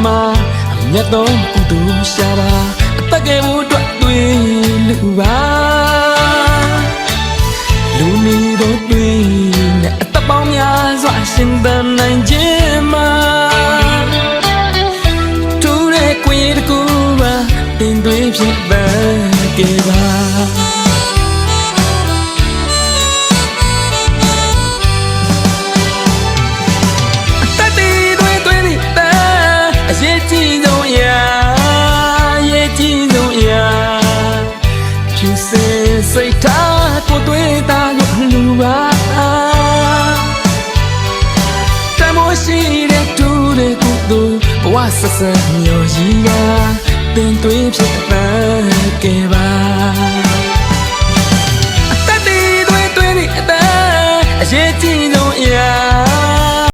မှာအမြတ်တော်ကုသိုလ်ရှာပါအသက်ကဲဖို့အတွက်တွေးလူပါလူမီတို့တွေးနဲ့အသက်ပေါင်းများစွာရှင်သန်နိုင်ခြင်းမှာထူးတဲ့ကိုယ်ရည်တစ်ခုပါတင်သွေးဖြစ်ပါခဲ့ပါစိတ်ထားကိုတွေးတာကိုလူပါတမိုးရှိတဲ့တူတဲ့ကုသိုလ်ဘဝဆက်ဆက်မျိုးကြီးကတင်သွေးဖြစ်ပါခဲ့ပါအသက်တွေးတွေးနေအသက်အရေးကြီးဆုံးအရာ